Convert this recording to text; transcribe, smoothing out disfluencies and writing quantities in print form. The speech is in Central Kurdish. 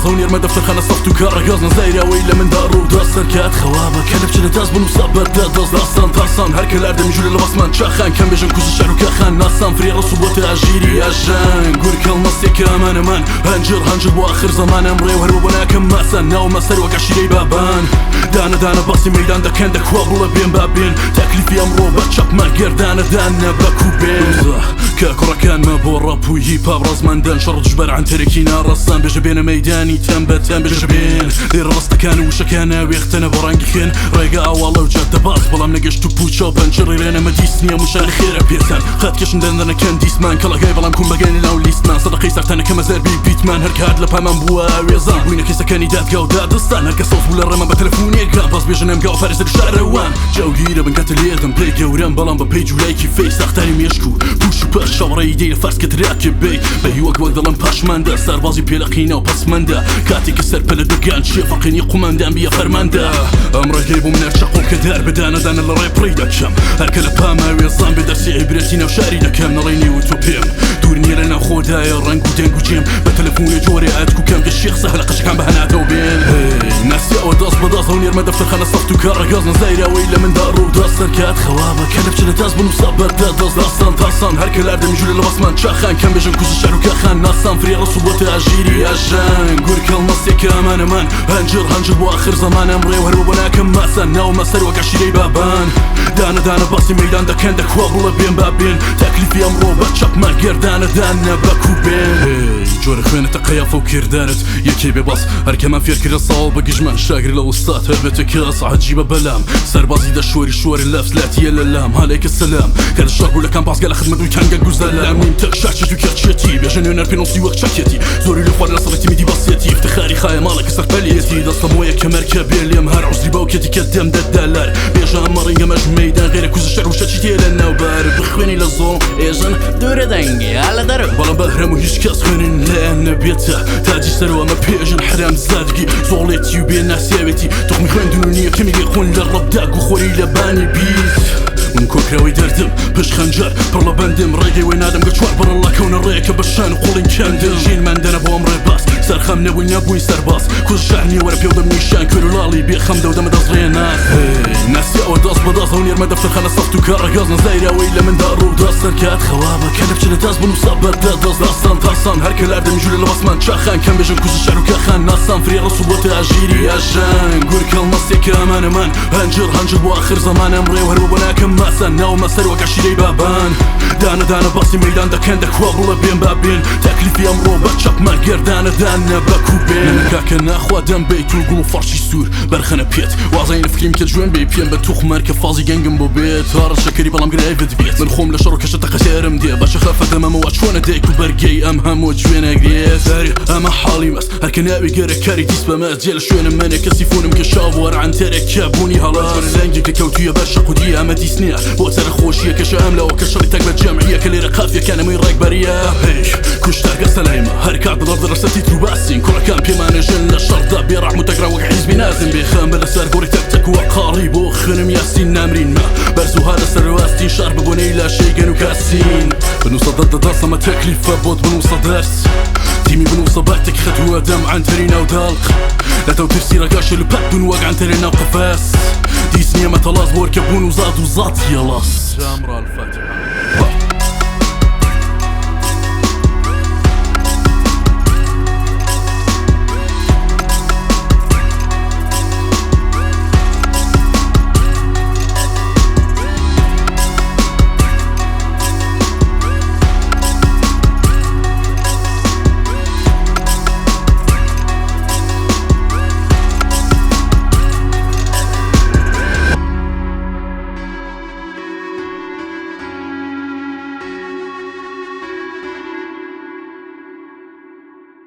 هونير ما دفتر خانا صفتو كارغازنا زيرا ويلا من دارو داستر كات خوابا كلب چنه داز بنو صابت داز داستان تاسان هر كلارد مجول لباسمان چاخان كم بيجن كوز الشعر وكاخان ناسان فري رسوبات اجيري اجان قول كلمة كامان من هنجر واخر زمان امري وهرب وناكم ماسا ناو مسر وكاشيري بابان دانا باصي ميدان دا كان دا كوابلا بين بابين تكليفي امرو بتشاب ما غير دانا باكوبين كاكورا كان ما بو راب وهيب هاب رازمان دان شرط جبر عن تركينا رسام بجبين ميداني تنبتان بجبين دير راستا كان وشا كان ويختنا برانقي خين رايقا والله وجاد باص بلا منقشتو بوتشا بنجري لنا ما ديسنيا مشان خير بيسان خات كشن دانا كان ديسمان كلا غاي بلا مكون بقاني لاو ليستمان صدقي سارتانا كما زربي بيتمان هرك هاد لبها من بوا ويزان وينا كيسا كاني داد قاو داد دستان هركا صوت ولا رما بتلفوني قام باص بيجنم قاو فارس الشعر روان جاو غيرا بنقاتل يدن بلاي قوران بلان ببيج ولايكي فيس اختاني ميشكو بوشو باش شاورا يدير فارس كتراكب بي وقت ظلم باش ماندا سربازي بيلاقينا وباس ماندا كاتي كسر بلا دقان شيفاقين يقومان بيا فرماندا امرا جيبو من ارشاقو كدار بدانا دانا الريب ريدا كم هركا لبها ويصان بدرسي عبرتينا وشاريدا كم نريني وتوبيم دورني لنا خودايا رنق ودنق وجيم بتلفوني جوري عادكو كم الشيخ سهل قشك عم بهنا توبين ناسي وداس بداس هونير ما دفتر خانا صفتو كارغازنا زيرا ويلا من دارو داستر كات خوابا كلب چنه داز بنو صابت داز داستان تاسان هر كلارد مجول لباسمان چاخان كم بيجن كوز الشعر وكاخان ناسان فري رسوبات اجيري اجان قول كلمة كامان من هنجر واخر زمان امري وهرب وناكم ماسا ناو مسر وكاشيري بابان دانا باصي ميدان دا كان دا كوابلا بين بابين تكليفي امرو بتشاب ما غير دانا باكوبين جور خوينة تقيافة وكردانت يكي بباص هركا ما فير كرا صاو بقجمان شاقري لو استات هربت كاس عجيبة بلام سربازي دا شوري اللافس لاتيا للام عليك السلام كان الشرق ولا كان باص قال خدمة دوي كان قاقو زلام مين تك شاكشت وكاتشتي بيجن يونر بينوصي وقت شاكيتي زوري لفوار لصلتي ميدي باسيتي افتخاري خايا مالك استقباليتي داستا مويا كمركبي اللي مهار عزري باوكيتي كدام دا الدلال بيجا مرينقا ماج ميدان غير كوز الشعر وشاتشتي لنا وبارد بخويني للظلم ايجن دور دنقي على درب بلا بهرم وهيش كاس خوينين لان بيتا تاجي سروا ما بيجن حرام زادقي زوليتي وبين ناسيابيتي تخمي خوين دنونيا كمي يخون للرب داق وخوري لباني بيت من كوكراوي دردم باش خنجر برلا بندم رايقي وين ادم قشوار بر الله كون الريكه بشان وقولين كندم جين مندنا بو امري باس سر خمنا وين يبوي سرباس كل شعني ورا بيوض من الشان كل لالي بي خمده ودم دزري ناس ناس يا وداس بداس هونير ما دفتر خانا صفتو كارغازنا زيرا ويلا من دارو داستر كات خوابا كلب چنه داز بنو صابت داز داستان تاسان هر كلارد مجول لباسمان چاخان كم بيجن كوز الشعر وكاخان ناسان فري رسوبات اجيري اجان قول كلمة كامان من هنجر واخر زمان امري وهرب وناكم ماسا ناو مسر وكاشيري بابان دانا باصي ميدان دا كان دا كوابلا بين بابين تكليفي امرو بتشاب ما غير دانا باكوبين نكا كان اخوا دم بيت وقولو فرشي سور برخنا بيت وازين فكيم كجوين بيبين بتوخ ماركه فازي جنجم بو بيت هار شكري بلام قريفد بيت من خوم لشرو كشتا قشيرم دي باش خاف دم ما واتشونا ديك وبرقي ام هم وجوينا قريت ساري اما حالي مس هركناوي قرا كاري تسبا ما ديال شوين مانا كسيفون مكشاب ورا عن تركبوني هلاس لانجي كوتيه باش قوديه ما ديسنيا بوتر خوشيه كشامله وكشري تقبل جمعيه كلي رقافيه كان مي راك بريا هيش كشتا سلايمه هركاد ضرب درستي تروباسين كل كان بيمان جن الشرطه بيرع متقرا وحزبي نازم بخام بلا سار قوري تك وقارب وخنم ياسين نامرين ما برزو هذا سرواستي شرب بني لا شيء كانوا كاسين بنوصل ضد درس ما تكليف بود بنوصل درس تيمي بنوصل باتك خدوه دم عن ترينا ودالق لا تو ترسي رقاش الباب بنوقع عن ترينا وقفاس ديسنيا ما تلاص بوركبون وزاد وزات يلاص جامرة الفاتحة